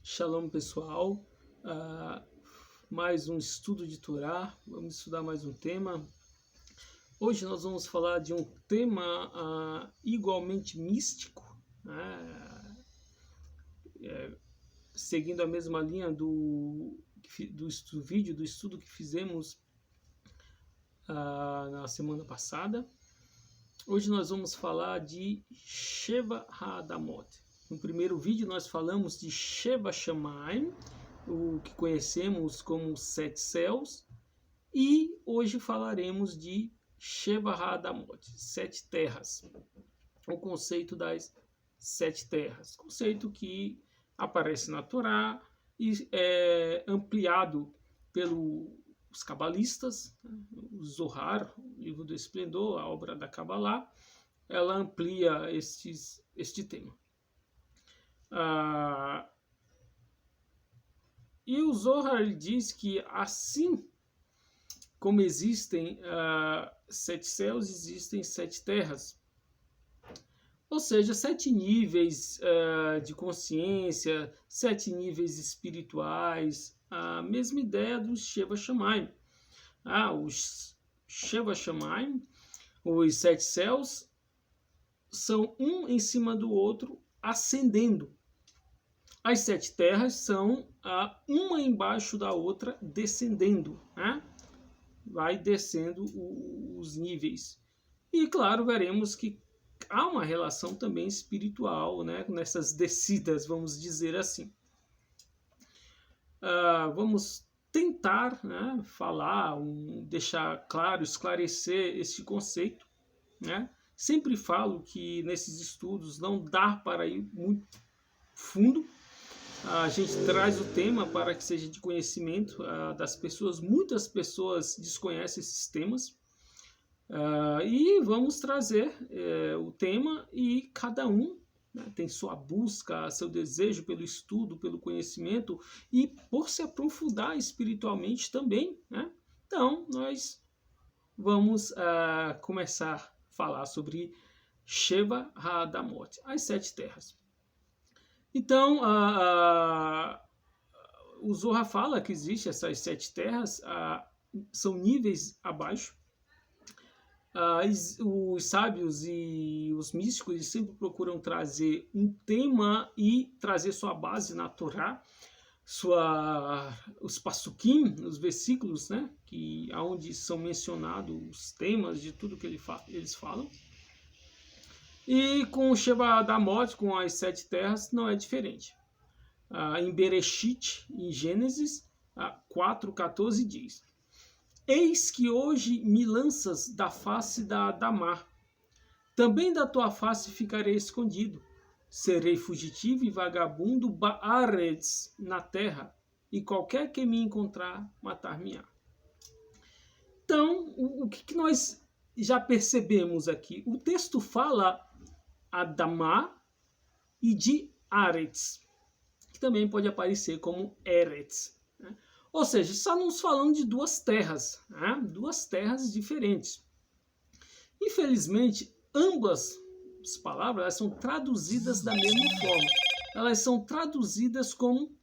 Shalom, pessoal. Mais um estudo de Torá. Vamos estudar mais um tema. Hoje nós vamos falar de um tema igualmente místico, seguindo a mesma linha do estudo que fizemos na semana passada. Hoje nós vamos falar de Sheva Ha'adamot. No primeiro vídeo nós falamos de Sheva Shamayim, o que conhecemos como 7 céus, e hoje falaremos de Sheva Ha'adamot, 7 terras. O conceito das 7 terras, conceito que aparece na Torá e é ampliado pelos cabalistas, o Zohar, o livro do Esplendor, a obra da Kabbalah, ela amplia este tema. E o Zohar diz que assim como existem 7 céus, existem 7 terras. Ou seja, 7 níveis de consciência, 7 níveis espirituais, a mesma ideia do Sheva Shamayim. Os Sheva Shamayim, os 7 céus, são um em cima do outro, ascendendo. As 7 terras são uma embaixo da outra, descendendo. Vai descendo os níveis. E claro, veremos que há uma relação também espiritual, nessas descidas, vamos dizer assim. Vamos tentar falar, deixar claro, esclarecer esse conceito. Sempre falo que nesses estudos não dá para ir muito fundo. A gente traz o tema para que seja de conhecimento das pessoas. Muitas pessoas desconhecem esses temas. E vamos trazer o tema, e cada um tem sua busca, seu desejo pelo estudo, pelo conhecimento e por se aprofundar espiritualmente também. Então, nós vamos começar a falar sobre Sheva Ha'adamot, as 7 terras. Então, o Zohar fala que existem essas 7 terras, são níveis abaixo. Os sábios e os místicos sempre procuram trazer um tema e trazer sua base na Torá, os pasukim, os versículos, onde são mencionados os temas de tudo que eles falam. E com o Sheva Ha'adamot, com as 7 terras, não é diferente. Em Bereshit, em Gênesis 4:14 diz: Eis que hoje me lanças da face da Adamá, também da tua face ficarei escondido. Serei fugitivo e vagabundo ba'aretz, na terra, e qualquer que me encontrar, matar-me-á. Então, o que nós já percebemos aqui? O texto fala Adamá e de Aretz, que também pode aparecer como Eretz. Ou seja, estamos falando de 2 terras, 2 terras diferentes. Infelizmente, ambas as palavras são traduzidas da mesma forma. Elas são traduzidas como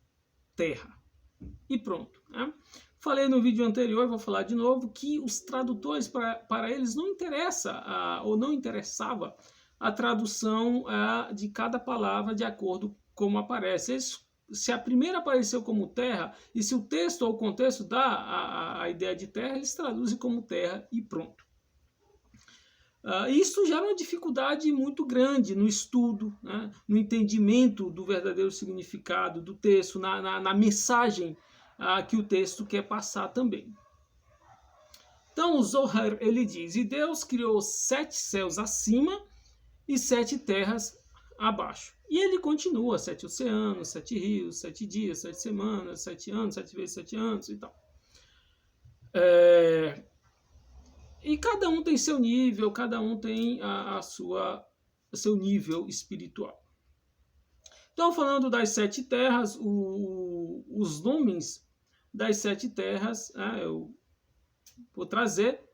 terra. E pronto. Falei no vídeo anterior, vou falar de novo, que os tradutores, para eles não interessa, ou não interessava, a tradução de cada palavra de acordo com como aparece. Se a primeira apareceu como terra, e se o texto ou o contexto dá a ideia de terra, eles traduzem como terra e pronto. Isso gera uma dificuldade muito grande no estudo, no entendimento do verdadeiro significado do texto, na mensagem que o texto quer passar também. Então o Zohar, ele diz: e Deus criou 7 céus acima e 7 terras abaixo. E ele continua: 7 oceanos, 7 rios, 7 dias, 7 semanas, 7 anos, 7 vezes 7 anos e tal. E cada um tem seu nível, cada um tem seu nível espiritual. Então, falando das 7 terras, os nomes das 7 terras, eu vou trazer.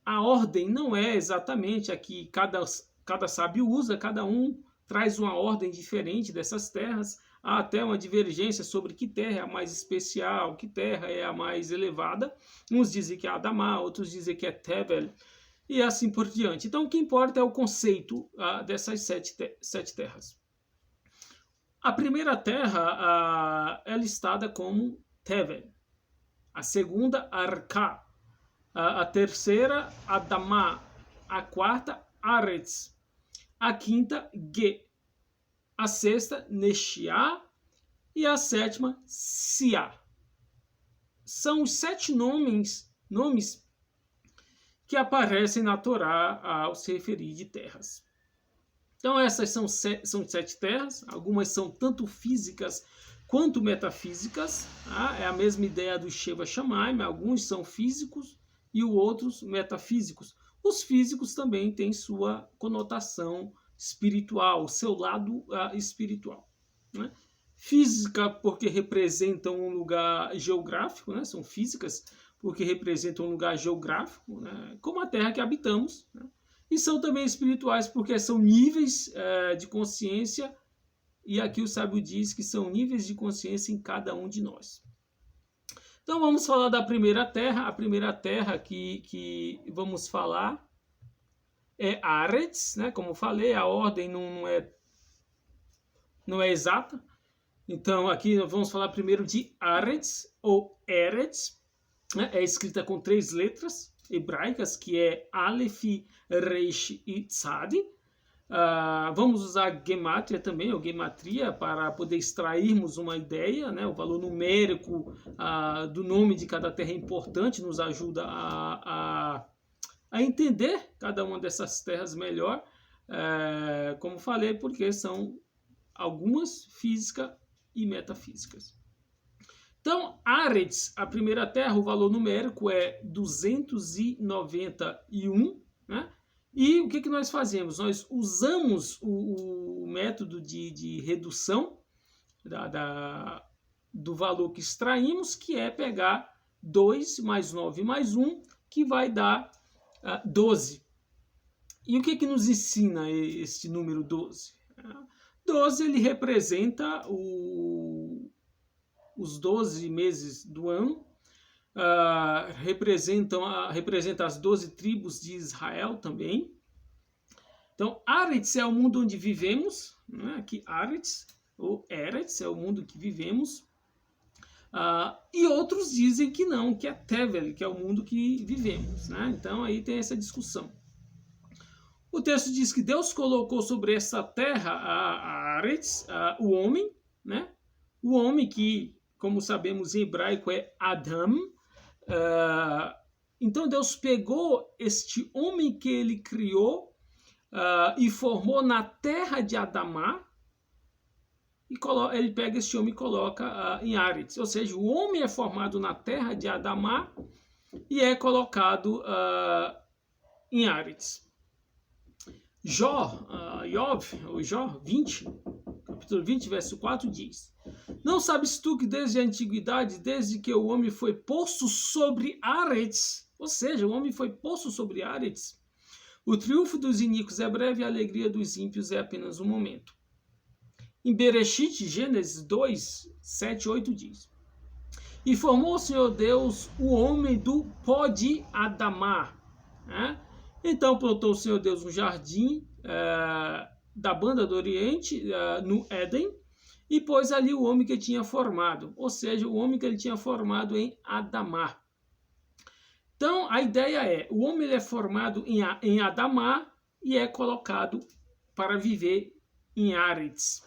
A ordem não é exatamente a que cada sábio usa, cada um traz uma ordem diferente dessas terras. há até uma divergência sobre que terra é a mais especial, que terra é a mais elevada. Uns dizem que é Adamá, outros dizem que é Tevel, e assim por diante. Então, o que importa é o conceito dessas sete terras. A primeira terra é listada como Tevel, a segunda, Arká, a terceira, Adamá, a quarta, Aretz, a quinta, Ge, a sexta, Nexiá, e a sétima, Siá. São os 7 nomes que aparecem na Torá ao se referir de terras. Então essas são 7 terras, algumas são tanto físicas quanto metafísicas, tá? É a mesma ideia do Sheva Shamayim, alguns são físicos e outros metafísicos. Os físicos também têm sua conotação espiritual, seu lado espiritual, né? Física porque representam um lugar geográfico, né? São físicas porque representam um lugar geográfico, né? Como a terra que habitamos, né? E são também espirituais porque são níveis de consciência, e aqui o sábio diz que são níveis de consciência em cada um de nós. Então vamos falar da primeira terra. A primeira terra que vamos falar é Aretz, né? Como falei, a ordem não é exata. Então aqui vamos falar primeiro de Aretz ou Eretz, né? É escrita com 3 letras hebraicas, que é Aleph, Reish e Tzad. Vamos usar gematria também, ou gematria, para poder extrairmos uma ideia, né? O valor numérico do nome de cada terra é importante, nos ajuda a entender cada uma dessas terras melhor, como falei, porque são algumas físicas e metafísicas. Então, Aretz, a primeira terra, o valor numérico é 291, né? E o que nós fazemos? Nós usamos o método de redução do valor que extraímos, que é pegar 2 mais 9 mais 1, que vai dar 12. E o que nos ensina este número 12? 12 ele representa os 12 meses do ano, representa as 12 tribos de Israel também. Então, Aretz é o mundo onde vivemos, né? Aqui Aretz, ou Eretz, é o mundo que vivemos. E outros dizem que não, que é Tevel, que é o mundo que vivemos, né? Então, aí tem essa discussão. O texto diz que Deus colocou sobre essa terra, a Aretz, o homem, né? O homem que, como sabemos em hebraico, é Adam. Então Deus pegou este homem que ele criou e formou na terra de Adamá, e ele pega este homem e coloca em Aretz. Ou seja, o homem é formado na terra de Adamá e é colocado em Aretz. Jó 20, capítulo 20, verso 4 diz: Não sabes tu que desde a antiguidade, desde que o homem foi posto sobre Aretz, ou seja, o homem foi posto sobre Aretz, o triunfo dos iníquos é breve e a alegria dos ímpios é apenas um momento. Em Bereshit, Gênesis 2, 7, 8 diz: E formou o Senhor Deus o homem do pó de Adamá, né? Então plantou o Senhor Deus um jardim da banda do Oriente, no Éden, e pôs ali o homem que tinha formado, ou seja, o homem que ele tinha formado em Adamá. Então, a ideia é, o homem ele é formado em Adamá e é colocado para viver em Aretz.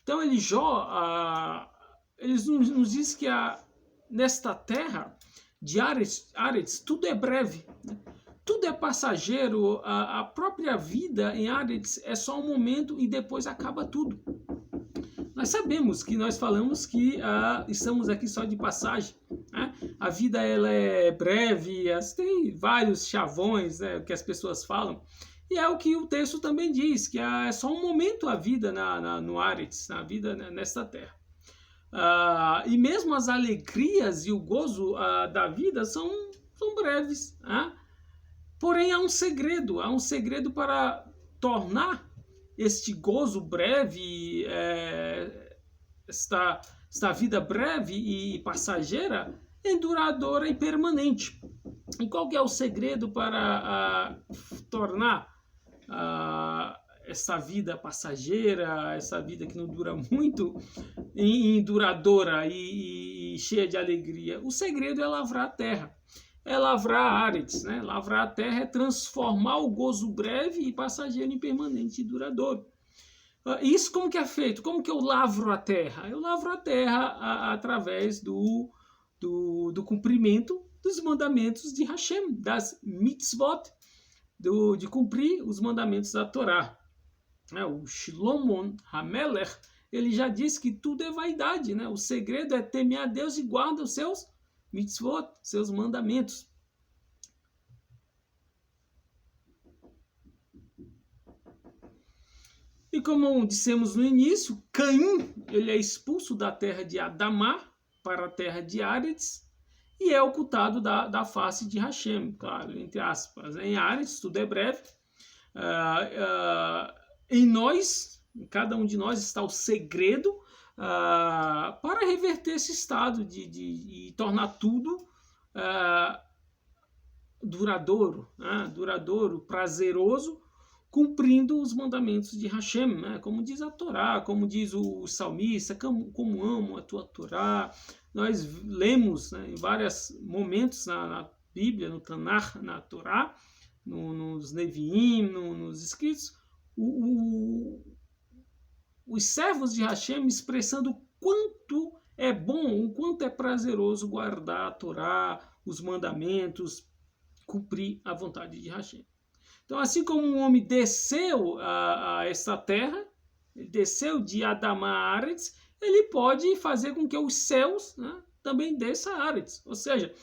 Então, eles nos dizem que nesta terra de Aretz tudo é breve, né? Tudo é passageiro, a própria vida em Aretz é só um momento e depois acaba tudo. Nós sabemos que nós falamos que estamos aqui só de passagem, né? A vida ela é breve, tem vários chavões, né, que as pessoas falam, e é o que o texto também diz, que é só um momento a vida no Aretz, na vida nesta terra. E mesmo as alegrias e o gozo da vida são breves, né? Porém, há um segredo para tornar este gozo breve, esta vida breve e passageira, em duradoura e permanente. E qual que é o segredo para tornar essa vida passageira, essa vida que não dura muito, em duradoura e cheia de alegria? O segredo é lavrar a terra. É lavrar áreas, né? Lavrar a terra é transformar o gozo breve e passageiro em permanente e duradouro. Isso como que é feito? Como que eu lavro a terra? Eu lavro a terra através do cumprimento dos mandamentos de Hashem, das mitzvot, de cumprir os mandamentos da Torá. O Shlomo HaMelech, ele já disse que tudo é vaidade, né? O segredo é temer a Deus e guardar os seus mitzvot, seus mandamentos. E como dissemos no início, Caim, ele é expulso da terra de Adamá para a terra de Áredes e é ocultado da face de Hashem, claro, entre aspas. Em Áredes, tudo é breve. Em nós, em cada um de nós, está o segredo para reverter esse estado de tornar tudo duradouro, prazeroso, cumprindo os mandamentos de Hashem, né? Como diz a Torá, como diz o salmista, como amo a tua Torá. Nós lemos, né, em vários momentos na Bíblia, no Tanakh, na Torá, nos Neviim, nos escritos, os servos de Hashem expressando o quanto é bom, o quanto é prazeroso guardar a Torá, os mandamentos, cumprir a vontade de Hashem. Então, assim como um homem desceu a essa terra, ele desceu de Adamá a Áredes, ele pode fazer com que os céus, né, também desçam a Áredes. Ou seja,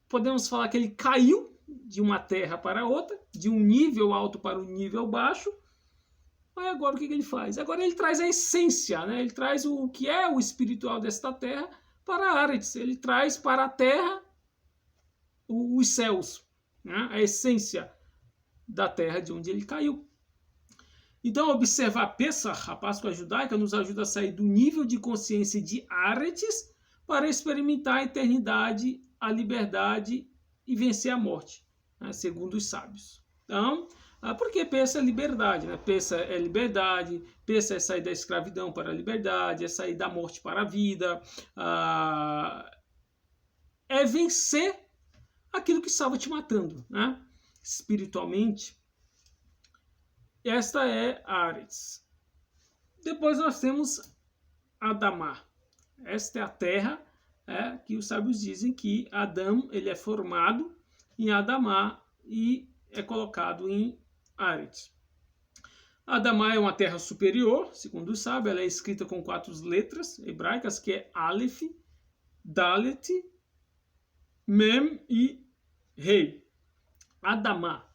podemos falar que ele caiu de uma terra para outra, de um nível alto para um nível baixo. Mas agora o que ele faz? Agora ele traz a essência, né? Ele traz o que é o espiritual desta terra para a Áredes. Ele traz para a terra os céus, né? A essência da terra de onde ele caiu. Então, observar Pesach, a Páscoa judaica, nos ajuda a sair do nível de consciência de Áredes para experimentar a eternidade, a liberdade e vencer a morte, né? Segundo os sábios. Então, porque Pesach é liberdade, né? Pesach é liberdade, Pesach é sair da escravidão para a liberdade, é sair da morte para a vida, é vencer aquilo que estava te matando, né? Espiritualmente. Esta é Áredes. Depois nós temos Adamá. Esta é a terra que os sábios dizem que Adão ele é formado em Adamá e é colocado em Áredes. Adamá é uma terra superior, segundo os sábios. Ela é escrita com 4 letras hebraicas, que é Aleph, Dalet, Mem e Rei. Adamá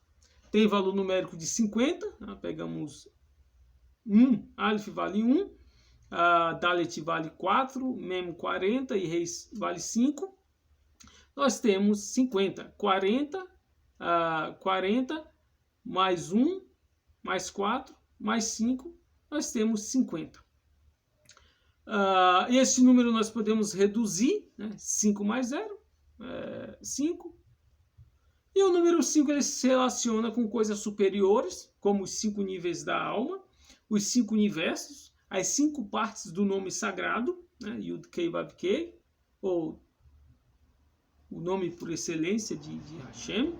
tem valor numérico de 50, né? Pegamos 1, Aleph vale 1, Dalet vale 4, Mem 40 e Rei vale 5. Nós temos 50, 40 mais 1, mais 4, mais 5, nós temos 50. Esse número nós podemos reduzir, né? 5 mais 0, 5. E o número 5 ele se relaciona com coisas superiores, como os 5 níveis da alma, os 5 universos, as 5 partes do nome sagrado, né? Yud Kei Vav Kei, ou o nome por excelência de Hashem.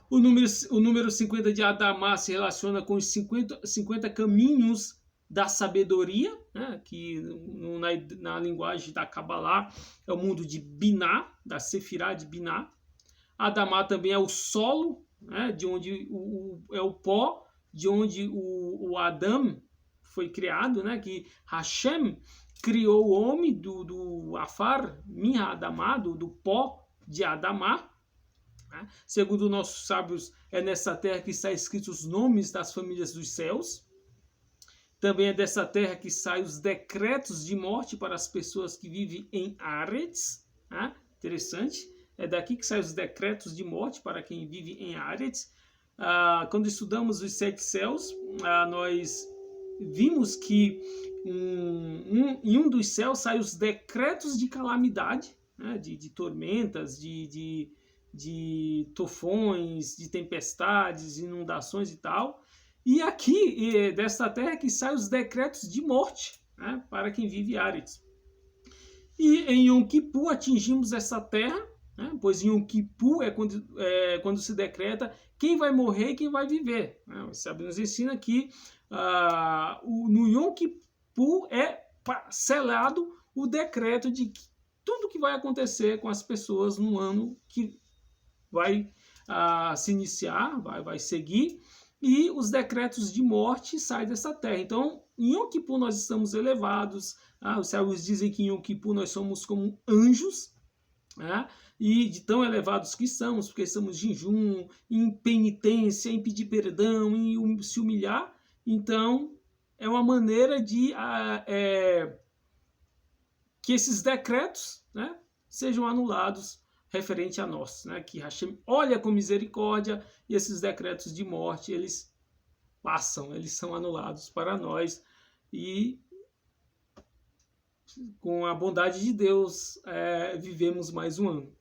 O número 50 de Adamá se relaciona com os 50 caminhos da sabedoria, né? Que na linguagem da Kabbalah é o mundo de Biná, da Sefirá de Biná. Adamá também é o solo, né? De onde é o pó, de onde o Adão foi criado, né? Que Hashem criou o homem do Afar, Minha Adamá, do pó de Adamá. Né? Segundo nossos sábios, é nessa terra que está escritos os nomes das famílias dos céus. Também é dessa terra que saem os decretos de morte para as pessoas que vivem em Áredes. Né? Interessante. É daqui que saem os decretos de morte para quem vive em Aretz. Quando estudamos os 7 céus, nós vimos que em um dos céus saem os decretos de calamidade, né, de tormentas, de tufões, de tempestades, inundações e tal. E aqui, desta terra, que saem os decretos de morte, né, para quem vive em Aretz. E em Yom Kippur atingimos essa terra, né, pois em Yom Kippur é quando se decreta quem vai morrer e quem vai viver. Né? O Sabe nos ensina que no Yom Kippur é selado o decreto de que tudo que vai acontecer com as pessoas no ano que vai se iniciar, vai seguir, e os decretos de morte saem dessa terra. Então, em Yom Kippur nós estamos elevados, os sábios dizem que em Yom Kippur nós somos como anjos, né? E de tão elevados que somos, porque estamos em jejum, em penitência, em pedir perdão, em se humilhar. Então, é uma maneira de que esses decretos, né, sejam anulados referente a nós, né, que Hashem olha com misericórdia e esses decretos de morte, eles passam, eles são anulados para nós e com a bondade de Deus vivemos mais um ano.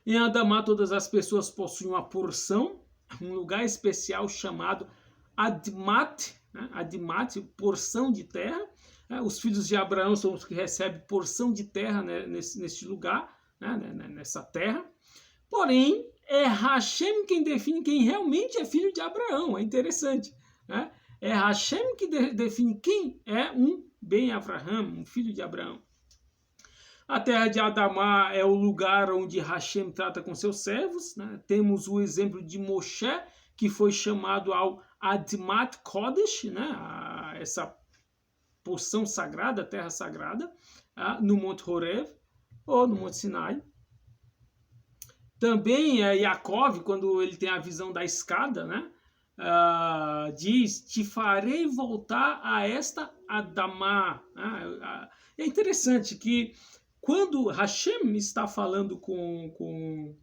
Em Adamá todas as pessoas possuem uma porção, um lugar especial chamado Admat, né, Admat, porção de terra. Os filhos de Abraão são os que recebem porção de terra, né, neste lugar, né, nessa terra. Porém, é Hashem quem define quem realmente é filho de Abraão. É interessante. Né? É Hashem que define quem é um Ben Avraham, um filho de Abraão. A terra de Adamá é o lugar onde Hashem trata com seus servos. Né? Temos o exemplo de Moshe, que foi chamado ao Admat Kodesh, né? Essa porção sagrada, terra sagrada, no Monte Horev ou no Monte Sinai. Também Yaakov, quando ele tem a visão da escada, né, diz, te farei voltar a esta Adamá. É interessante que quando Hashem está falando com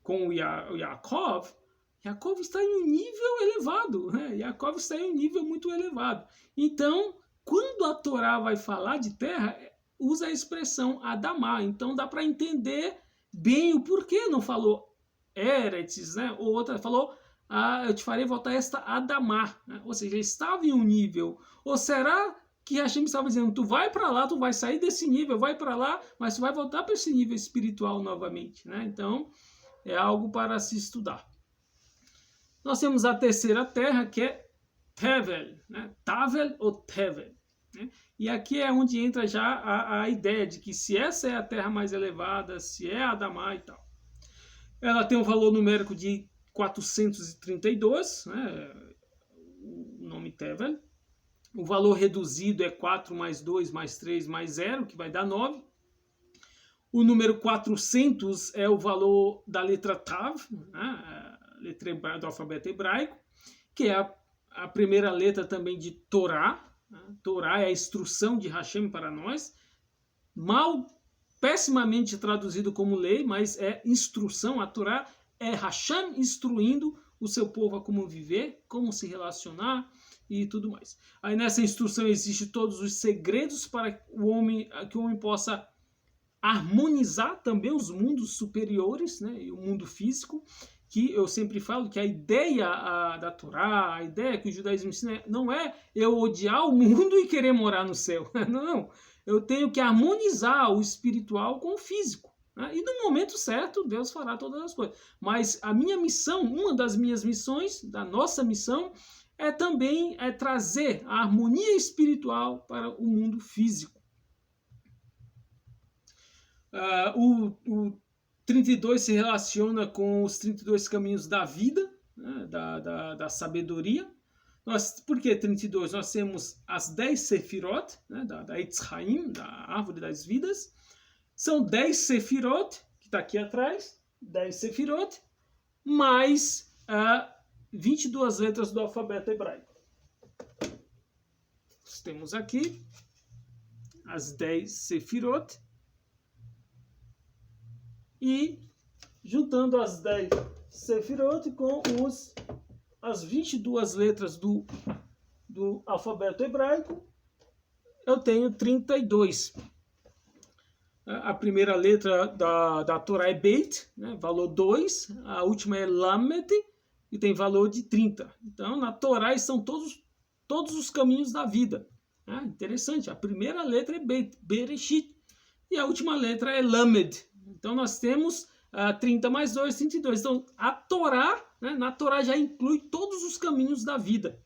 o Yaakov, Yaakov está em um nível elevado, né? Yaakov está em um nível muito elevado. Então, quando a Torá vai falar de terra, usa a expressão Adamá. Então, dá para entender bem o porquê não falou Eretz, né? Ou outra falou, eu te farei voltar a esta Adamá. Né? Ou seja, ele estava em um nível. Ou será que Hashem estava dizendo, tu vai para lá, tu vai sair desse nível, vai para lá, mas tu vai voltar para esse nível espiritual novamente. Né? Então, é algo para se estudar. Nós temos a terceira terra, que é Tevel, né? Tavel ou Tevel. Né? E aqui é onde entra já a ideia de que se essa é a terra mais elevada, se é Adamá e tal. Ela tem um valor numérico de 432, né? O nome Tevel. O valor reduzido é 4 mais 2 mais 3 mais 0, que vai dar 9. O número 400 é o valor da letra Tav, né? Letra do alfabeto hebraico, que é a primeira letra também de Torá. Torá é a instrução de Hashem para nós, pessimamente traduzido como lei, mas é instrução. A Torá é Hashem instruindo o seu povo a como viver, como se relacionar e tudo mais. Aí nessa instrução existem todos os segredos para que o homem possa harmonizar também os mundos superiores, né, e o mundo físico, que eu sempre falo que a ideia da Torá, a ideia que o judaísmo ensina não é eu odiar o mundo e querer morar no céu. Não, eu tenho que harmonizar o espiritual com o físico. Né? E no momento certo, Deus fará todas as coisas. Mas a minha missão, uma das minhas missões, da nossa missão, é também trazer a harmonia espiritual para o mundo físico. O 32 se relaciona com os 32 caminhos da vida, né, da sabedoria. Por que 32? Nós temos as 10 Sefirot, né, da Etz Chaim, da árvore das vidas. São 10 Sefirot, que está aqui atrás, 10 Sefirot, mais 22 letras do alfabeto hebraico. Nós temos aqui as 10 Sefirot. e juntando as 10 Sefirot com as 22 letras do alfabeto hebraico, eu tenho 32. A primeira letra da Torá é Beit, né, valor 2, a última é Lamed, e tem valor de 30. Então, na Torá estão todos os caminhos da vida. Interessante, a primeira letra é Beit, Bereshit, e a última letra é Lamed. Então, nós temos 30 mais 2, 32. Então, a Torá, né, na Torá já inclui todos os caminhos da vida.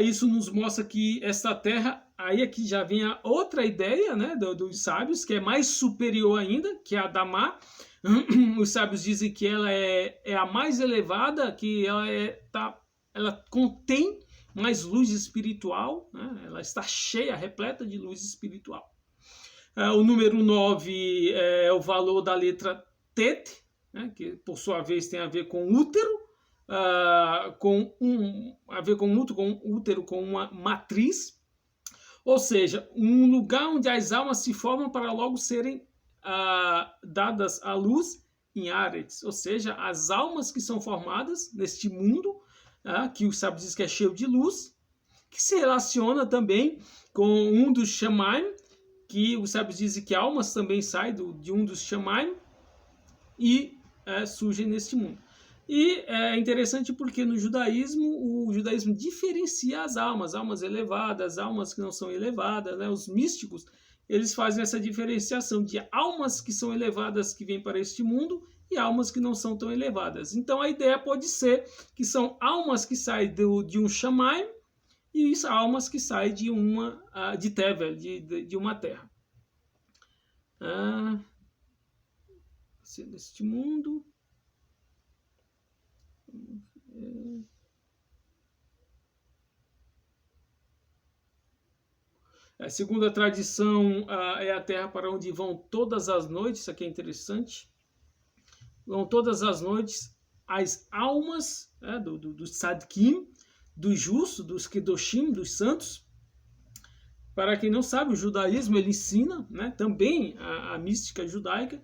Isso nos mostra que esta terra, aí aqui já vem a outra ideia, né, dos sábios, que é mais superior ainda, que é a Adamá. Os sábios dizem que ela é a mais elevada, que ela contém mais luz espiritual, né, ela está cheia, repleta de luz espiritual. O número 9 é o valor da letra Tet, né, que por sua vez tem a ver com útero, com útero, com uma matriz, ou seja, um lugar onde as almas se formam para logo serem dadas à luz em Aretz, ou seja, as almas que são formadas neste mundo, que o sábio diz que é cheio de luz, que se relaciona também com um dos Shamaim, que os sábios dizem que almas também saem de um dos Shamaim e surgem neste mundo. E é interessante porque no judaísmo, o judaísmo diferencia as almas elevadas, almas que não são elevadas, né? Os místicos, eles fazem essa diferenciação de almas que são elevadas que vêm para este mundo e almas que não são tão elevadas. Então a ideia pode ser que são almas que saem de um Shamaim e almas que saem de Tevel, de uma terra. Deste mundo. Segundo a tradição, é a terra para onde vão todas as noites. Isso aqui é interessante. Vão todas as noites as almas dos tzadkim, dos justos, dos kedoshim, dos santos. Para quem não sabe, o judaísmo ele ensina, né, também a mística judaica.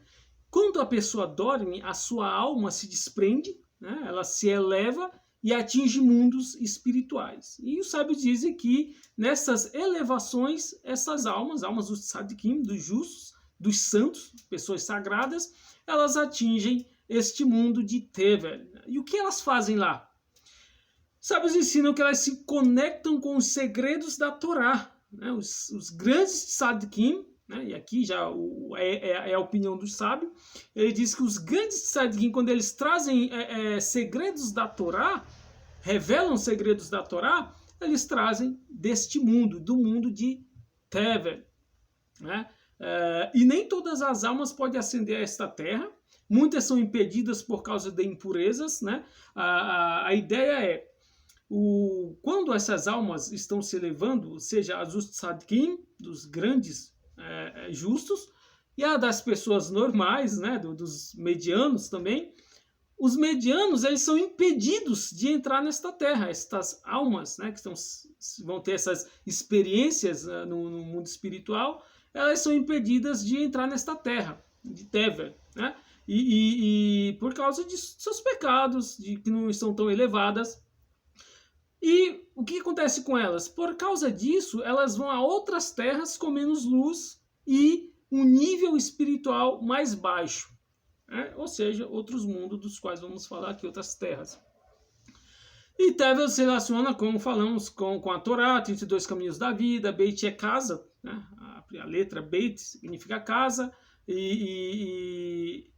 Quando a pessoa dorme, a sua alma se desprende, né, ela se eleva e atinge mundos espirituais. E os sábios dizem que nessas elevações, essas almas dos tzadikim, dos justos, dos santos, pessoas sagradas, elas atingem este mundo de Tevel. E o que elas fazem lá? Os sábios ensinam que elas se conectam com os segredos da Torá, né? Os grandes tzadikim, né? E aqui já é a opinião do sábio, ele diz que os grandes tzadikim, quando eles trazem segredos da Torá, revelam segredos da Torá, eles trazem deste mundo, do mundo de Tevel, né? E nem todas as almas podem ascender a esta terra, muitas são impedidas por causa de impurezas, né? A ideia é, quando essas almas estão se elevando, ou seja, as dos tzadikim, dos grandes justos, e a das pessoas normais, né, dos medianos também, os medianos eles são impedidos de entrar nesta terra. Estas almas, né, que vão ter essas experiências no mundo espiritual, elas são impedidas de entrar nesta terra, de Tevel, né? E por causa de seus pecados, de que não estão tão elevadas. E o que acontece com elas? Por causa disso, elas vão a outras terras com menos luz e um nível espiritual mais baixo, né? Ou seja, outros mundos dos quais vamos falar aqui, outras terras. E Tevel se relaciona, como falamos, com a Torá, 32 caminhos da vida. Beit é casa, né? A letra Beit significa casa, e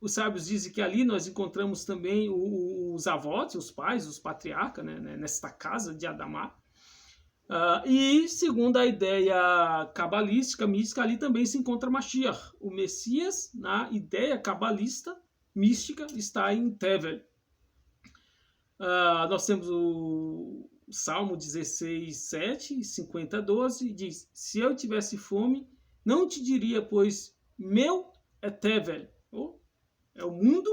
os sábios dizem que ali nós encontramos também os avós, os pais, os patriarcas, né, nesta casa de Adamá. E segundo a ideia cabalística, mística, ali também se encontra Mashiach. O Messias, na ideia cabalista, mística, está em Tevel. Nós temos o Salmo 16, 7, 50, 12, diz: se eu tivesse fome, não te diria, pois meu é Tevel, é o mundo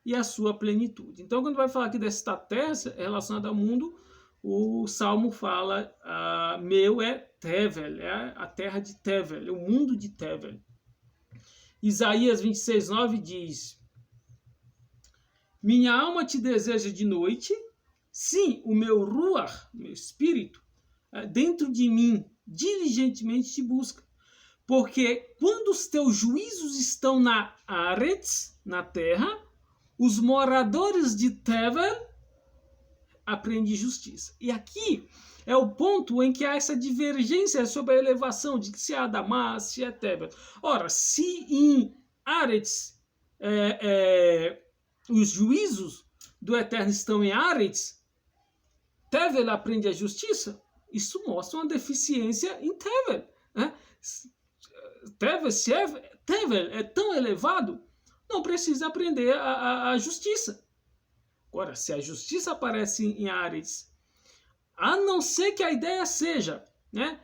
e a sua plenitude. Então, quando vai falar aqui desta terra relacionada ao mundo, o Salmo fala, meu é Tevel, é a terra de Tevel, é o mundo de Tevel. Isaías 26:9 diz: minha alma te deseja de noite, sim, o meu ruach, meu espírito, dentro de mim, diligentemente te busca. Porque quando os teus juízos estão na Aretz, na terra, os moradores de Tevel aprendem justiça. E aqui é o ponto em que há essa divergência sobre a elevação de se é Adamá, se é Tevel. Ora, se em Aretz os juízos do Eterno estão em Aretz, Tevel aprende a justiça, isso mostra uma deficiência em Tevel. Né? Tevel é tão elevado, não precisa aprender a justiça. Agora, se a justiça aparece em Aretz, a não ser que a ideia seja, né,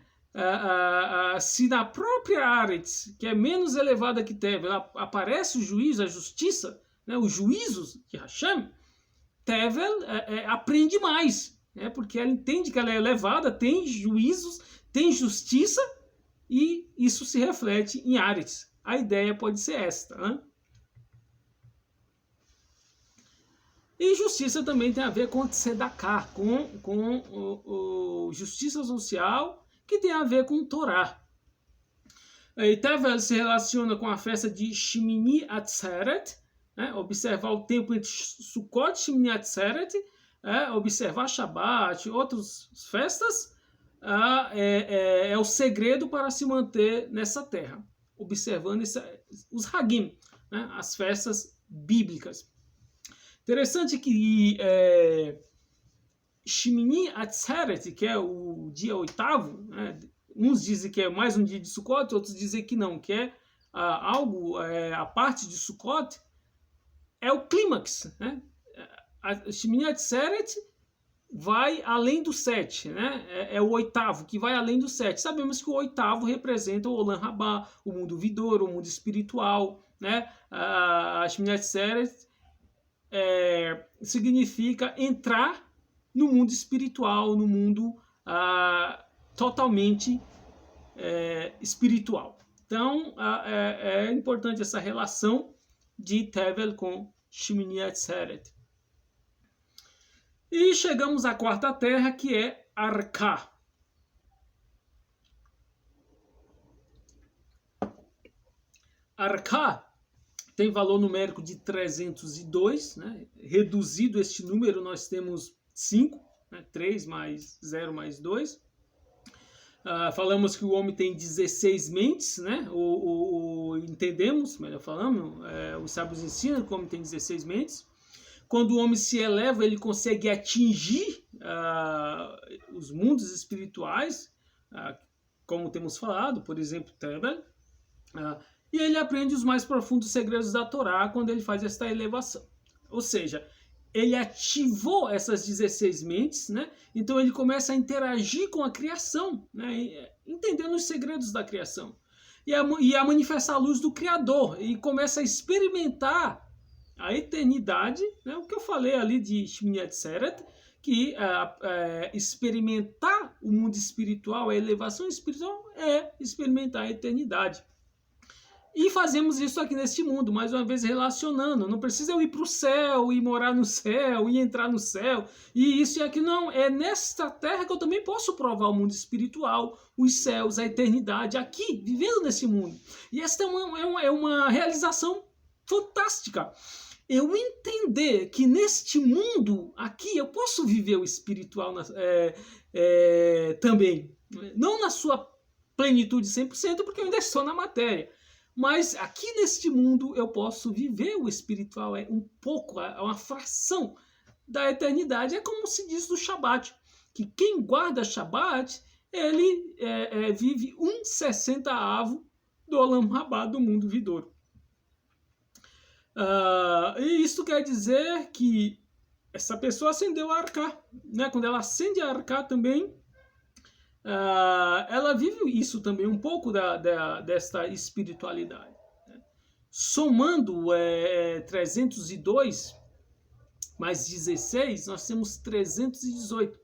se na própria Aretz, que é menos elevada que Tevel, aparece o juízo, a justiça, né, os juízos de Hashem, Tevel aprende mais, né, porque ela entende que ela é elevada, tem juízos, tem justiça, e isso se reflete em Aretz. A ideia pode ser esta, né? E justiça também tem a ver com Tzedaká, com justiça social, que tem a ver com Torá. E Tevel se relaciona com a festa de Shmini Atzeret, né? Observar o tempo entre Sukkot e Shmini Atzeret, observar Shabbat, outras festas, é o segredo para se manter nessa terra, observando os Hagim, né? As festas bíblicas. Interessante que Shmini Atzeret, que é o dia oitavo, né? Uns dizem que é mais um dia de Sukkot, outros dizem que não, que é algo, a parte de Sukkot, é o clímax, né? A Shmini Atzeret vai além do 7, né? É o oitavo, que vai além do 7. Sabemos que o oitavo representa o Olam Rabá, o mundo vidouro, o mundo espiritual, né? A Shmini Atzeret significa entrar no mundo espiritual, no mundo totalmente espiritual. Então, é importante essa relação de Tevel com Shmini Atzeret. E chegamos à quarta terra, que é Arká. Arká tem valor numérico de 302, né? Reduzido este número, nós temos 5, né? 3 mais 0 mais 2. Falamos que o homem tem 16 mentes, né? Entendemos, melhor falando, os sábios ensinam que o homem tem 16 mentes. Quando o homem se eleva, ele consegue atingir os mundos espirituais, como temos falado, por exemplo, Tevel, e ele aprende os mais profundos segredos da Torá quando ele faz esta elevação. Ou seja, ele ativou essas 16 mentes, né? Então ele começa a interagir com a criação, né? Entendendo os segredos da criação. E a manifestar a luz do Criador, e começa a experimentar a eternidade, né? O que eu falei ali de Shmini Atzeret, que experimentar o mundo espiritual, a elevação espiritual, é experimentar a eternidade. E fazemos isso aqui neste mundo, mais uma vez relacionando. Não precisa eu ir para o céu, e morar no céu, e entrar no céu, e isso e aquilo. Não, é nesta terra que eu também posso provar o mundo espiritual, os céus, a eternidade, aqui, vivendo nesse mundo. E esta é uma realização fantástica. Eu entender que neste mundo aqui eu posso viver o espiritual também. Não na sua plenitude 100%, porque eu ainda estou na matéria. Mas aqui neste mundo eu posso viver o espiritual, um pouco, uma fração da eternidade. É como se diz do Shabat, que quem guarda Shabat, ele vive 1/60avo do Olam Rabá, do mundo vidouro. E isso quer dizer que essa pessoa acendeu a Arká, né? Quando ela acende a Arká também, ela vive isso também, um pouco desta espiritualidade, né? Somando 302 mais 16, nós temos 318,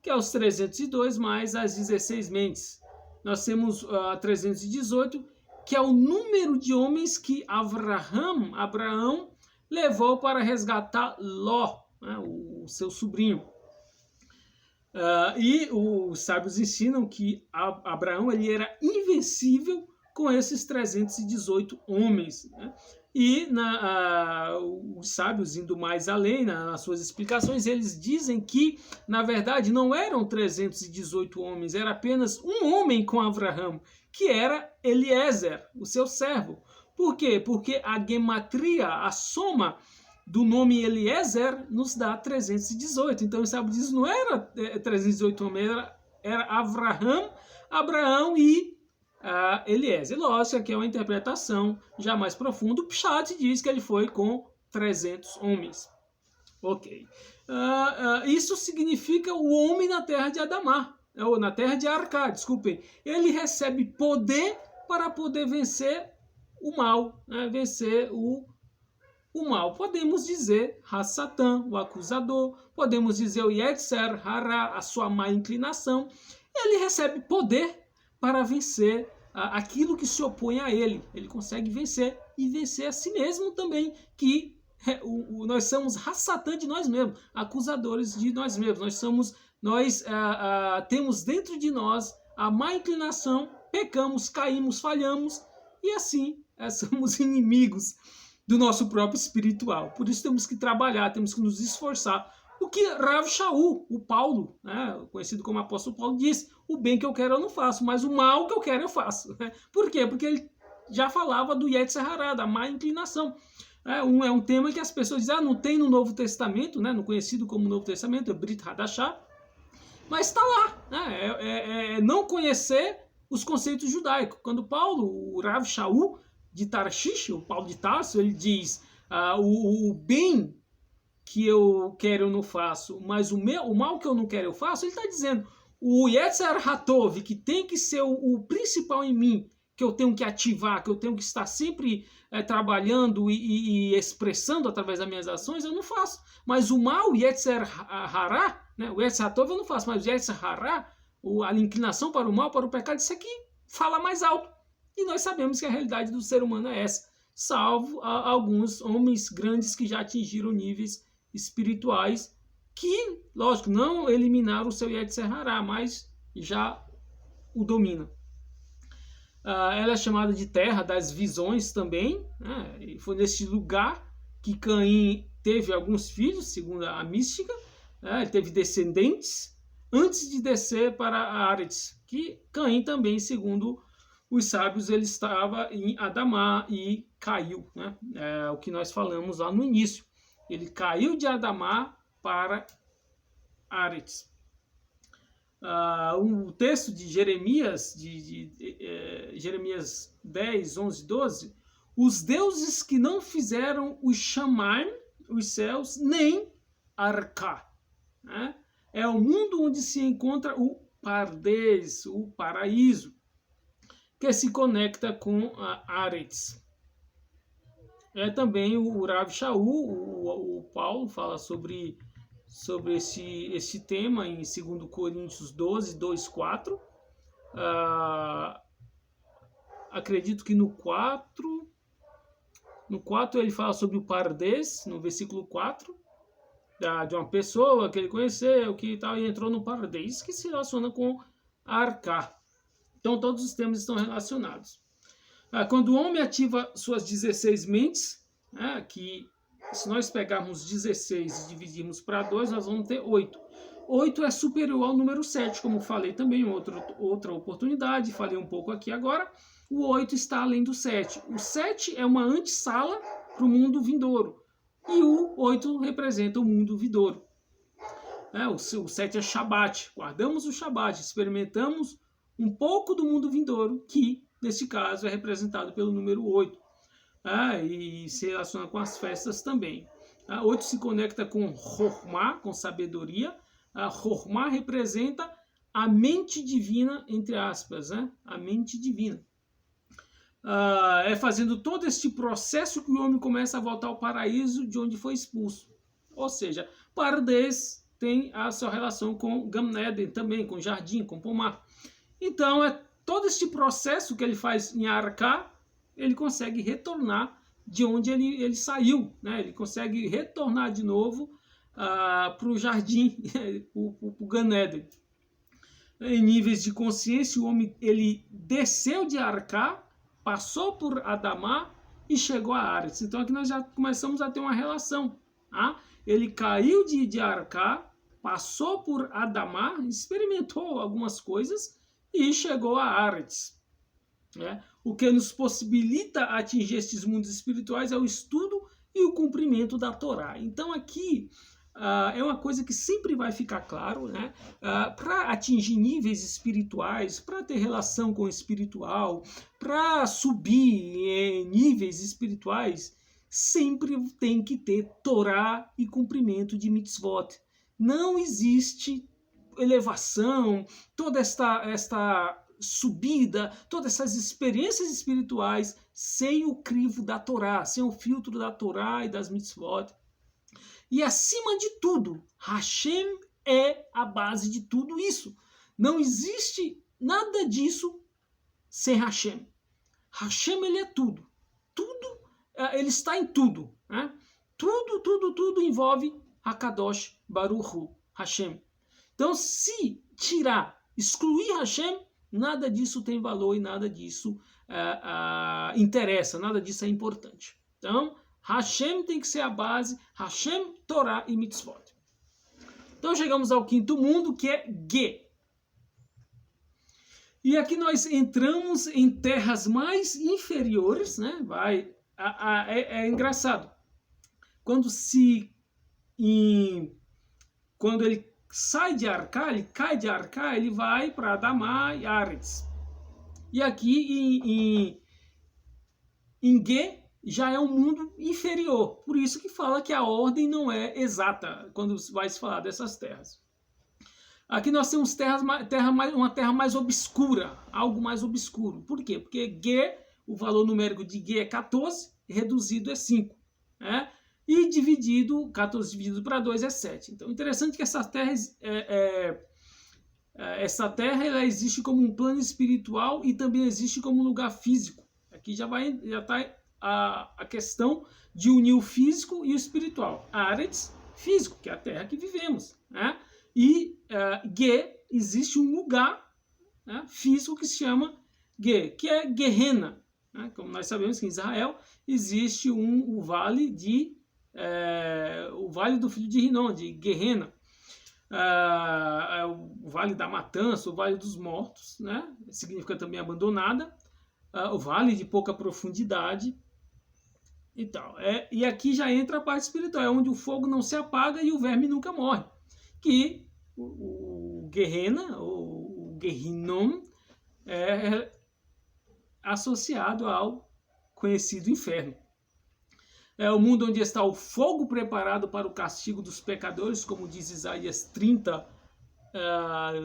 que é os 302 mais as 16 mentes. Nós temos 318, que é o número de homens que Abraão levou para resgatar Ló, né, o seu sobrinho. E os sábios ensinam que Abraão ele era invencível com esses 318 homens. Né? E os sábios, indo mais além nas suas explicações, eles dizem que, na verdade, não eram 318 homens, era apenas um homem com Abraão, que era Eliezer, o seu servo. Por quê? Porque a gematria, a soma do nome Eliezer, nos dá 318. Então, os sábios dizem, não era 318 homens, era Abraão e Eliezer. Lógico que é uma interpretação já mais profunda. O Pshat diz que ele foi com 300 homens. Ok. Isso significa o homem na terra de Adamá, ou na terra de Arcá, desculpem. Ele recebe poder para poder vencer o mal, né? Vencer o mal. Podemos dizer Hassatan, o acusador. Podemos dizer o Yetzer Hara, a sua má inclinação. Ele recebe poder para vencer aquilo que se opõe a ele. Ele consegue vencer e vencer a si mesmo também, que nós somos Hassatan de nós mesmos, acusadores de nós mesmos. Nós temos dentro de nós a má inclinação, pecamos, caímos, falhamos e assim somos inimigos do nosso próprio espiritual. Por isso temos que trabalhar, temos que nos esforçar. O que Rav Shaul, o Paulo, né, conhecido como apóstolo Paulo, diz: o bem que eu quero eu não faço, mas o mal que eu quero eu faço. Por quê? Porque ele já falava do Yetzer Hara, da má inclinação. É um tema que as pessoas dizem, não tem no Novo Testamento, né, no conhecido como Novo Testamento, é Brit Hadashah, mas está lá. Né, é não conhecer os conceitos judaicos. Quando Paulo, o Rav Shaul de Tarshish, o Paulo de Tarso, ele diz, o bem que eu quero eu não faço, mas o mal que eu não quero eu faço, ele está dizendo, o Yetzer Hatov, que tem que ser o principal em mim, que eu tenho que ativar, que eu tenho que estar sempre trabalhando e expressando através das minhas ações, eu não faço. Mas o mal, o Yetzer Hara, né, o Yetzer Hatov eu não faço, mas o Yetzer Hara, a inclinação para o mal, para o pecado, isso aqui fala mais alto. E nós sabemos que a realidade do ser humano é essa, salvo alguns homens grandes que já atingiram níveis espirituais que, lógico, não eliminaram o seu Yetzer Hara, mas já o dominam. Ela é chamada de terra das visões também, né? E foi nesse lugar que Caim teve alguns filhos, segundo a mística, né? Ele teve descendentes antes de descer para Aretz, que Caim também, segundo os sábios, ele estava em Adamá e caiu, né? É o que nós falamos lá no início. Ele caiu de Adamá para Aretz. O texto de Jeremias, Jeremias 10, 11, 12, os deuses que não fizeram os Shamaim, os céus, nem Arká, né? É o mundo onde se encontra o Pardes, o paraíso, que se conecta com a Aretz. Também o Rav Shaul, o Paulo, fala sobre esse tema em 2 Coríntios 12, 2, 4. Acredito que no 4 ele fala sobre o Pardes, no versículo 4, de uma pessoa que ele conheceu, que tal, e entrou no Pardes, que se relaciona com Arká. Então todos os temas estão relacionados. Quando o homem ativa suas 16 mentes, que se nós pegarmos 16 e dividirmos para 2, nós vamos ter 8. 8 é superior ao número 7, como falei também em outra oportunidade, falei um pouco aqui agora. O 8 está além do 7. O 7 é uma antessala para o mundo vindouro. E o 8 representa o mundo vindouro. O 7 é Shabat. Guardamos o Shabat, experimentamos um pouco do mundo vindouro, que, nesse caso, é representado pelo número 8. E se relaciona com as festas também. 8 se conecta com Chokhmah, com sabedoria. Chokhmah representa a mente divina, entre aspas, a mente divina. É fazendo todo este processo que o homem começa a voltar ao paraíso de onde foi expulso. Ou seja, Pardes tem a sua relação com Gan Eden também, com jardim, com pomar. Então, é todo este processo que ele faz em Arká, ele consegue retornar de onde ele saiu, né? Ele consegue retornar de novo para o jardim, o Gan Eden. Em níveis de consciência, o homem ele desceu de Arká, passou por Adamá e chegou a Ares. Então aqui nós já começamos a ter uma relação. Tá? Ele caiu de Arká, passou por Adamá, experimentou algumas coisas e chegou a Ares. Né? O que nos possibilita atingir estes mundos espirituais é o estudo e o cumprimento da Torá. Então aqui é uma coisa que sempre vai ficar claro, né? Para atingir níveis espirituais, para ter relação com o espiritual, para subir em níveis espirituais, sempre tem que ter Torá e cumprimento de mitzvot. Não existe elevação, toda esta subida, todas essas experiências espirituais sem o crivo da Torá, sem o filtro da Torá e das mitzvot. E acima de tudo, Hashem é a base de tudo isso. Não existe nada disso sem Hashem. Hashem, ele é tudo. Tudo, ele está em tudo. Né? Tudo envolve Hakadosh Baruch Hu, Hashem. Então, se tirar, excluir Hashem, nada disso tem valor e nada disso interessa, nada disso é importante. Então, Hashem tem que ser a base, Hashem, Torá e Mitzvot. Então chegamos ao quinto mundo, que é Ge. E aqui nós entramos em terras mais inferiores, né? É engraçado. Quando ele sai de Arká, ele cai de Arká, ele vai para Adamá e Ares. E aqui em Ge, já é um mundo inferior. Por isso que fala que a ordem não é exata quando vai se falar dessas terras. Aqui nós temos uma terra mais obscura, algo mais obscuro. Por quê? Porque Ge, o valor numérico de Ge é 14, reduzido é 5. Né? E 14 dividido para 2 é 7. Então, interessante que essa terra ela existe como um plano espiritual e também existe como um lugar físico. Aqui já está a questão de unir o físico e o espiritual. Aretz, físico, que é a terra que vivemos. Né? E Ge, existe um lugar, né, físico que se chama Ge, que é Gehenna. Né? Como nós sabemos que em Israel existe o vale do filho de Rinom, de Gehenna. O vale da matança, o vale dos mortos, né? Significa também abandonada. O vale de pouca profundidade e tal. E aqui já entra a parte espiritual, é onde o fogo não se apaga e o verme nunca morre. Que o Gehenna, o Gehinnom, é associado ao conhecido inferno. É o mundo onde está o fogo preparado para o castigo dos pecadores, como diz Isaías 30,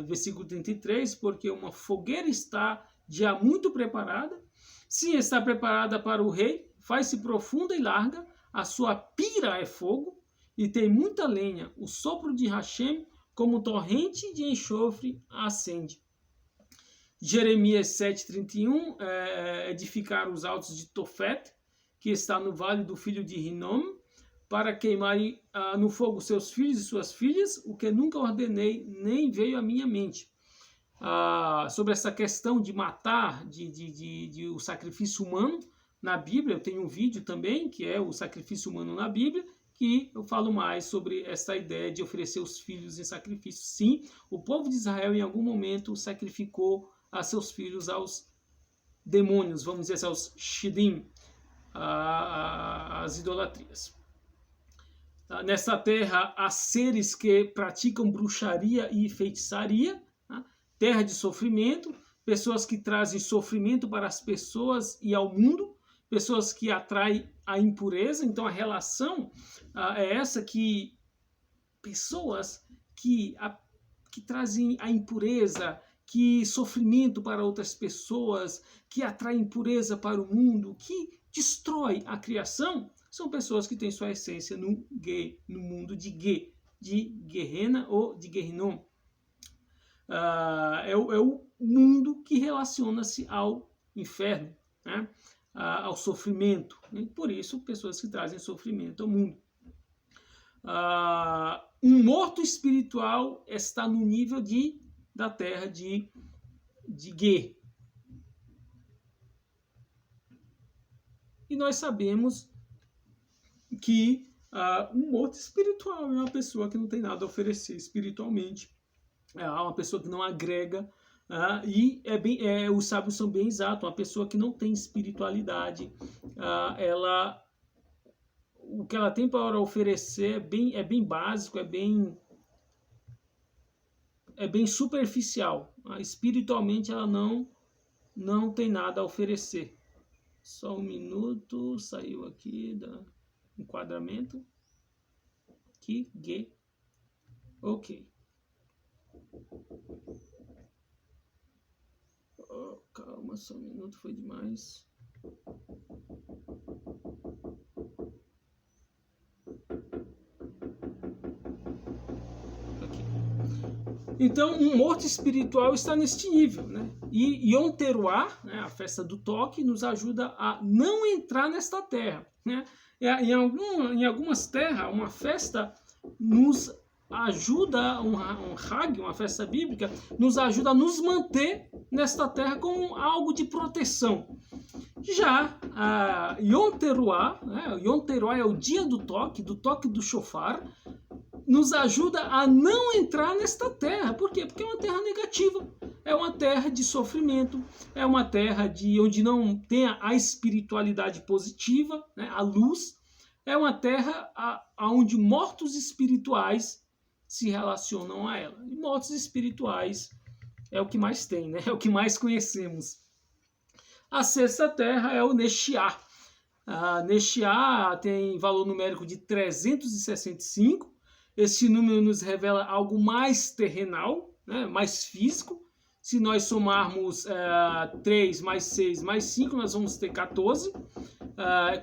versículo 33, porque uma fogueira está já muito preparada. Sim, está preparada para o rei, faz-se profunda e larga, a sua pira é fogo, e tem muita lenha. O sopro de Hashem, como torrente de enxofre, acende. Jeremias 7,31, edificar os altos de Tofet, que está no vale do filho de Rinom, para queimarem no fogo seus filhos e suas filhas, o que nunca ordenei, nem veio à minha mente. Sobre essa questão de matar, de o sacrifício humano na Bíblia, eu tenho um vídeo também, que é o sacrifício humano na Bíblia, que eu falo mais sobre essa ideia de oferecer os filhos em sacrifício. Sim, o povo de Israel em algum momento sacrificou a seus filhos aos demônios, vamos dizer assim, aos Shidim, as idolatrias. Nessa terra há seres que praticam bruxaria e feitiçaria, tá? Terra de sofrimento, pessoas que trazem sofrimento para as pessoas e ao mundo, pessoas que atraem a impureza. Então a relação é essa, que pessoas que trazem a impureza, que sofrimento para outras pessoas, que atraem impureza para o mundo, que destrói a criação, são pessoas que têm sua essência no mundo de Gehenna ou de Gehinnom. É o mundo que relaciona-se ao inferno. Né? ao sofrimento. E por isso, pessoas que trazem sofrimento ao mundo. Um morto espiritual está no nível da terra de Ge. E nós sabemos que um morto espiritual é uma pessoa que não tem nada a oferecer espiritualmente, é uma pessoa que não agrega, e os sábios são bem exatos, uma pessoa que não tem espiritualidade, o que ela tem para oferecer é bem básico, é bem superficial. Espiritualmente ela não tem nada a oferecer. Só um minuto, saiu aqui do enquadramento. Aqui, Ge. Ok. Calma, só um minuto, foi demais. Aqui. Então, um morto espiritual está neste nível, né? E Yom Teruah, né, a festa do toque, nos ajuda a não entrar nesta terra, né? Em algumas terras, uma festa nos ajuda, um Hag, uma festa bíblica, nos ajuda a nos manter nesta terra com algo de proteção. Já Yom Teruah, né, Yom Teruah é o dia do toque do shofar, nos ajuda a não entrar nesta terra. Por quê? Porque é uma terra negativa, é uma terra de sofrimento, é uma terra onde não tem a espiritualidade positiva, né, a luz, é uma terra onde mortos espirituais se relacionam a ela. E mortos espirituais é o que mais tem, né? É o que mais conhecemos. A sexta terra é o Neshiah. Neshiah tem valor numérico de 365. Esse número nos revela algo mais terrenal, né? Mais físico. Se nós somarmos 3 mais 6 mais 5, nós vamos ter 14.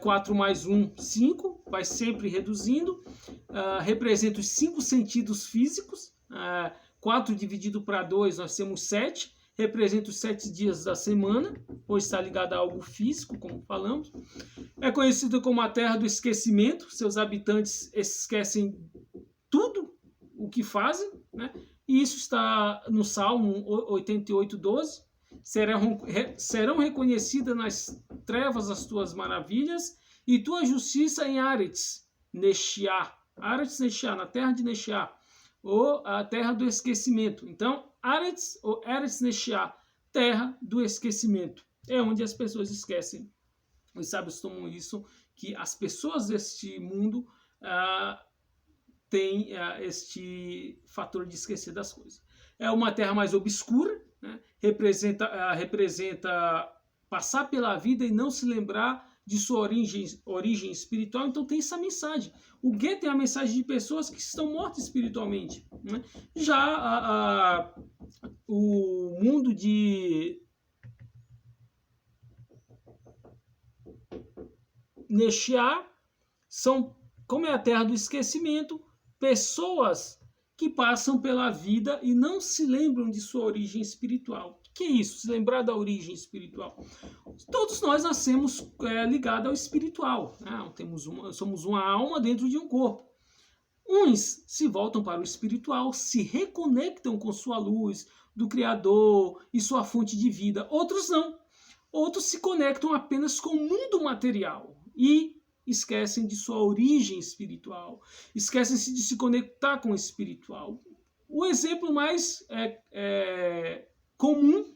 4 mais 1, 5. Vai sempre reduzindo. Representa os 5 sentidos físicos. 4 dividido para 2, nós temos 7. Representa os 7 dias da semana, pois está ligado a algo físico, como falamos. É conhecido como a terra do esquecimento. Seus habitantes esquecem tudo o que fazem, né? E isso está no Salmo 88:12. Serão reconhecidas nas trevas as tuas maravilhas e tua justiça em Aretz Neshiah. Aretz Neshiah, na terra de Neshiah, ou a terra do esquecimento. Então, Aretz ou Eretz Neshiah, terra do esquecimento, é onde as pessoas esquecem. Os sábios tomam isso, que as pessoas deste mundo têm este fator de esquecer das coisas. É uma terra mais obscura, né? representa passar pela vida e não se lembrar de sua origem espiritual. Então tem essa mensagem. O Ge tem a mensagem de pessoas que estão mortas espiritualmente, né? Já o mundo de Neshiah como é a terra do esquecimento, pessoas que passam pela vida e não se lembram de sua origem espiritual. O que é isso? Se lembrar da origem espiritual. Todos nós nascemos ligados ao espiritual, né? Somos uma alma dentro de um corpo. Uns se voltam para o espiritual, se reconectam com sua luz, do Criador e sua fonte de vida. Outros não. Outros se conectam apenas com o mundo material e esquecem de sua origem espiritual, esquecem-se de se conectar com o espiritual. O exemplo mais comum,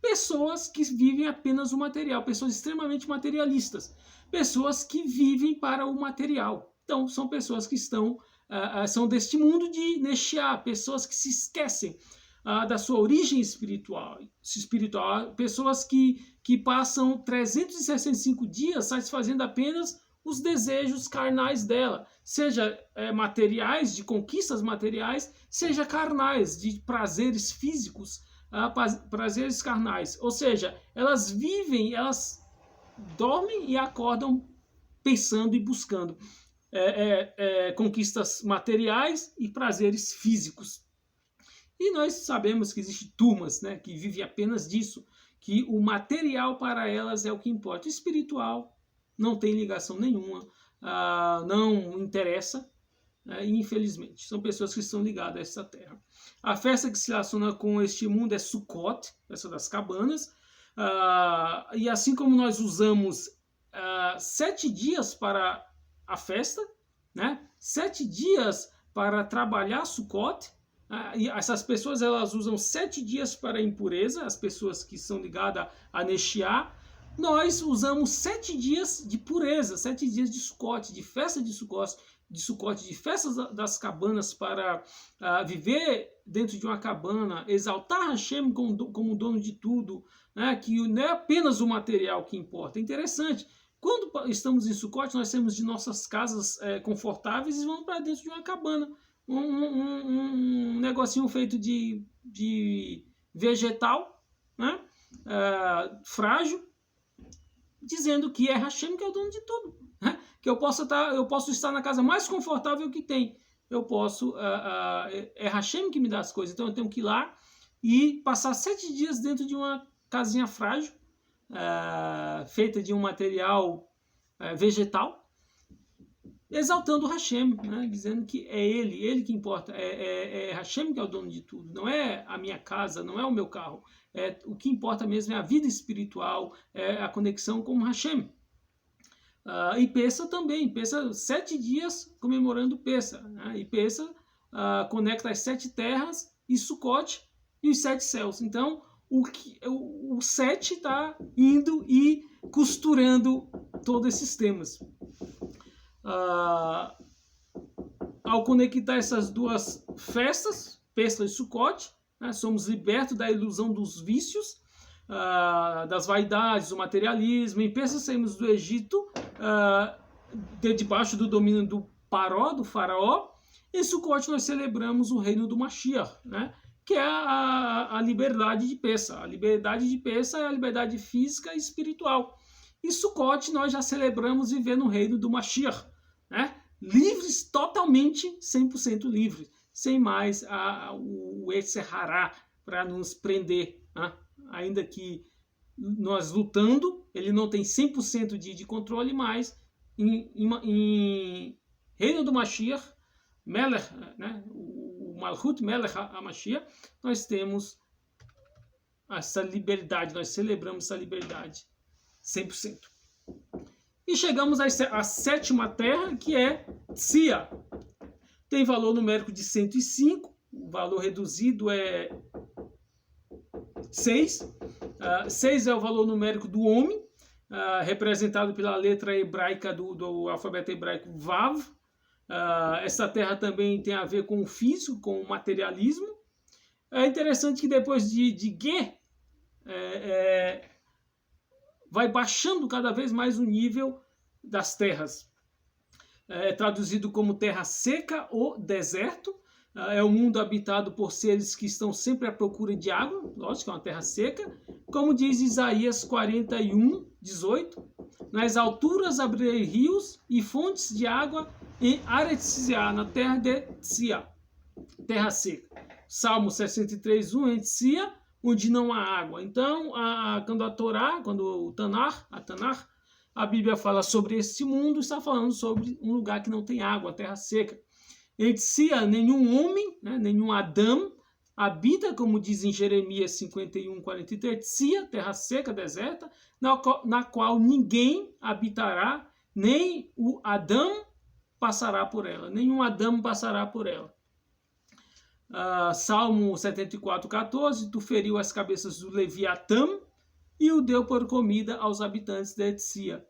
pessoas que vivem apenas o material, pessoas extremamente materialistas, pessoas que vivem para o material. Então, são pessoas que são deste mundo de Neshiah, pessoas que se esquecem da sua origem espiritual, pessoas que passam 365 dias satisfazendo apenas os desejos carnais dela, seja materiais, de conquistas materiais, seja carnais, de prazeres físicos, prazeres carnais. Ou seja, elas dormem e acordam pensando e buscando conquistas materiais e prazeres físicos. E nós sabemos que existem turmas, né, que vivem apenas disso, que o material para elas é o que importa. O espiritual não tem ligação nenhuma, não interessa, infelizmente. São pessoas que estão ligadas a essa terra. A festa que se relaciona com este mundo é Sukkot, essa das cabanas, e assim como nós usamos 7 dias para a festa, né? 7 dias para trabalhar Sukkot, e essas pessoas elas usam 7 dias para a impureza, as pessoas que são ligadas a Neshiá. Nós usamos 7 dias de pureza, 7 dias de Sukkot, de festa de Sukkot, de festas das cabanas, para viver dentro de uma cabana, exaltar Hashem como dono de tudo, né? Que não é apenas o material que importa. É interessante. Quando estamos em Sukkot, nós saímos de nossas casas confortáveis e vamos para dentro de uma cabana. Um negocinho feito de vegetal, né? Frágil, dizendo que é Hashem que é o dono de tudo. Né? Que eu posso estar na casa mais confortável que tem. É Hashem que me dá as coisas. Então eu tenho que ir lá e passar 7 dias dentro de uma casinha frágil, feita de um material vegetal, exaltando Hashem, né? Dizendo que é ele que importa, é Hashem que é o dono de tudo, não é a minha casa, não é o meu carro, o que importa mesmo é a vida espiritual, é a conexão com Hashem. E Pessa também, Pessa 7 dias comemorando Pessa, né? E Pessa conecta as 7 terras e Sukkot e os 7 céus. Então o 7 está indo e costurando todos esses temas. Ao conectar essas duas festas, Pessa e Sukkot, né, somos libertos da ilusão dos vícios, das vaidades, do materialismo. Em Pessa saímos do Egito, debaixo do domínio do Paró, do faraó. Em Sukkot nós celebramos o reino do Mashiach, né, que é a liberdade de Pessa. A liberdade de Pessa é a liberdade física e espiritual. Em Sukkot nós já celebramos viver no reino do Mashiach, né? Livres, totalmente, 100% livres, sem mais o Yetzer Hará para nos prender, né? Ainda que nós lutando, ele não tem 100% de controle, mas em reino do Mashiach, Melech, né? O Malchut Melech HaMashiach, nós temos essa liberdade, nós celebramos essa liberdade 100%. E chegamos à 7ª terra, que é Tzia. Tem valor numérico de 105, o valor reduzido é 6. 6 é o valor numérico do homem, representado pela letra hebraica do alfabeto hebraico Vav. Essa terra também tem a ver com o físico, com o materialismo. É interessante que depois de Ge, vai baixando cada vez mais o nível das terras. É traduzido como terra seca ou deserto. É um mundo habitado por seres que estão sempre à procura de água. Lógico que é uma terra seca. Como diz Isaías 41, 18. Nas alturas abrirei rios e fontes de água em Aretziá, na terra de Tzia, terra seca. Salmo 63, 1, em Tzia, onde não há água. Então, quando a Torá, quando o Tanar, a Bíblia fala sobre esse mundo, está falando sobre um lugar que não tem água, terra seca. Em Tzia, nenhum homem, né, nenhum Adão habita, como diz em Jeremias 51, 43, Tzia, terra seca, deserta, na qual ninguém habitará, nem o Adão passará por ela, nenhum Adão passará por ela. Salmo 74, 14, tu feriu as cabeças do Leviatã e o deu por comida aos habitantes de Tzia.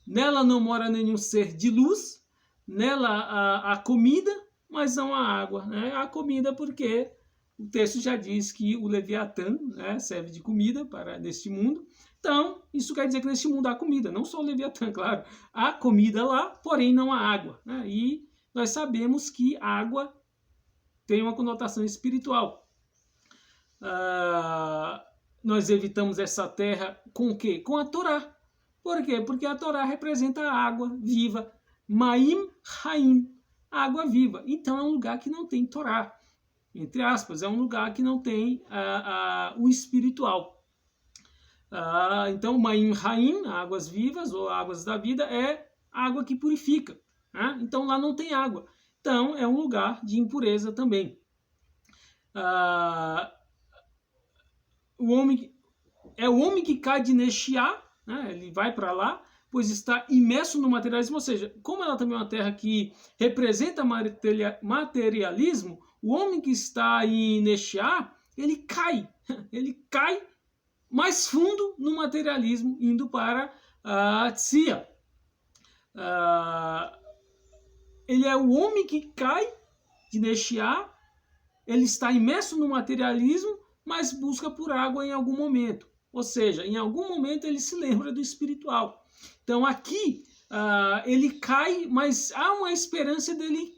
Nela não mora nenhum ser de luz, nela há comida, mas não há água. Né? Há comida porque o texto já diz que o Leviatã, né, serve de comida neste mundo. Então, isso quer dizer que neste mundo há comida, não só o Leviatã, claro. Há comida lá, porém não há água. Né? E nós sabemos que água tem uma conotação espiritual. Nós evitamos essa terra com o quê? Com a Torá. Por quê? Porque a Torá representa a água viva. Maim Haim, água viva. Então é um lugar que não tem Torá. Entre aspas, é um lugar que não tem o espiritual. Então, Maim Raim, águas vivas ou águas da vida, é água que purifica. Né? Então, lá não tem água. Então, é um lugar de impureza também. O homem que cai de Nexiá, né? Ele vai para lá, pois está imerso no materialismo, ou seja, como ela também é uma terra que representa materialismo, o homem que está em Nexiá, ele cai mais fundo no materialismo, indo para a Tzia. Ele é o homem que cai de Nexiá, ele está imerso no materialismo, mas busca por água em algum momento. Ou seja, em algum momento ele se lembra do espiritual. Então aqui ele cai, mas há uma esperança dele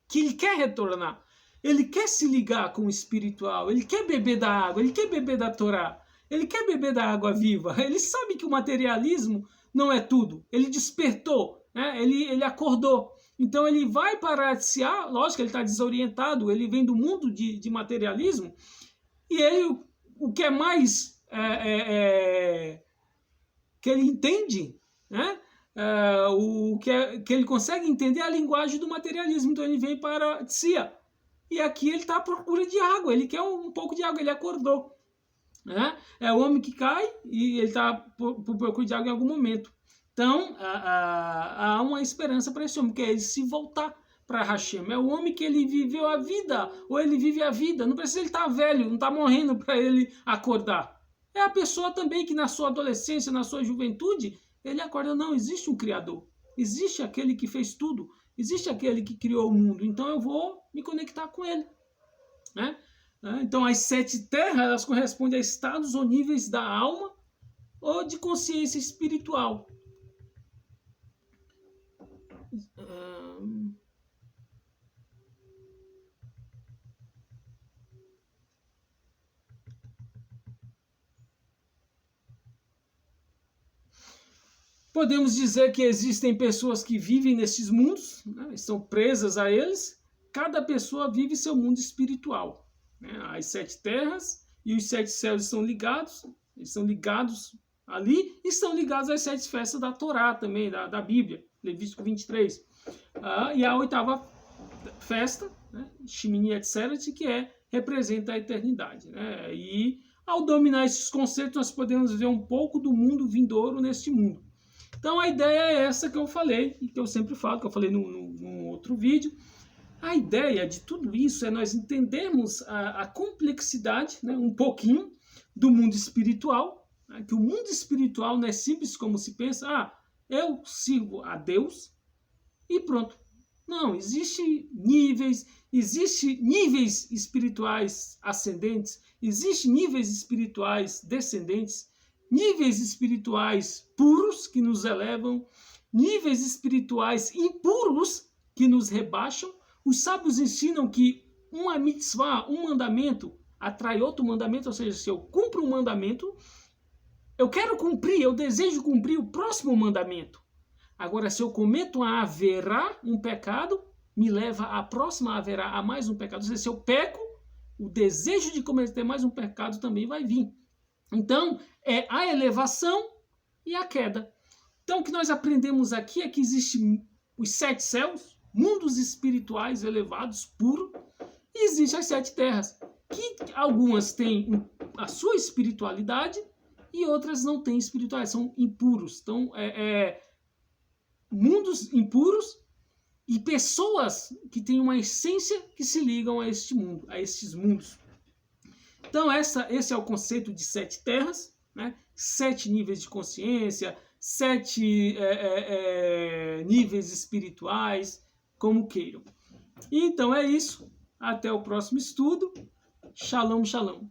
que ele quer retornar. Ele quer se ligar com o espiritual, ele quer beber da água, ele quer beber da Torá, ele quer beber da água viva. Ele sabe que o materialismo não é tudo. Ele despertou, né? Ele acordou. Então ele vai para a Tzia, lógico que ele está desorientado, ele vem do mundo de materialismo, e ele, o que é mais que ele entende, né? O que ele consegue entender é a linguagem do materialismo. Então ele vem para a Tzia. E aqui ele está à procura de água, ele quer um pouco de água, ele acordou. Né? É o homem que cai e ele está por procura de água em algum momento. Então, há uma esperança para esse homem, que é ele se voltar para Hashem. É o homem que ele viveu a vida, ou ele vive a vida. Não precisa ele estar velho, não está morrendo para ele acordar. É a pessoa também que na sua adolescência, na sua juventude, ele acorda, não, existe um Criador. Existe aquele que fez tudo. Existe aquele que criou o mundo. Então eu vou me conectar com ele. Né? Então as 7 terras, elas correspondem a estados ou níveis da alma ou de consciência espiritual. Podemos dizer que existem pessoas que vivem nesses mundos, né, estão presas a eles. Cada pessoa vive seu mundo espiritual. Né? As 7 terras e os 7 céus estão ligados, ali, e estão ligados às 7 festas da Torá também, da Bíblia, Levítico 23. E a 8ª festa, né, Shemini Atzeret, que representa a eternidade. Né? E ao dominar esses conceitos, nós podemos ver um pouco do mundo vindouro neste mundo. Então a ideia é essa que eu falei, e que eu sempre falo, que eu falei num outro vídeo. A ideia de tudo isso é nós entendermos a complexidade, né, um pouquinho, do mundo espiritual, né, que o mundo espiritual não é simples como se pensa, eu sirvo a Deus e pronto. Não, existem níveis espirituais ascendentes, existem níveis espirituais descendentes, níveis espirituais puros que nos elevam, níveis espirituais impuros que nos rebaixam. Os sábios ensinam que uma mitzvah, um mandamento, atrai outro mandamento, ou seja, se eu cumpro um mandamento, eu quero cumprir, eu desejo cumprir o próximo mandamento. Agora, se eu cometo uma haverá, um pecado, me leva à próxima haverá, a mais um pecado. Ou seja, se eu peco, o desejo de cometer mais um pecado também vai vir. Então, é a elevação e a queda. Então, o que nós aprendemos aqui é que existem os 7 céus, mundos espirituais elevados, puros, e existem as 7 terras, que algumas têm a sua espiritualidade e outras não têm espiritualidade, são impuros. Então, mundos impuros e pessoas que têm uma essência que se ligam a este mundo, a estes mundos. Então, esse é o conceito de 7 terras, né? 7 níveis de consciência, 7 níveis espirituais, como queiram. Então é isso. Até o próximo estudo. Shalom, shalom.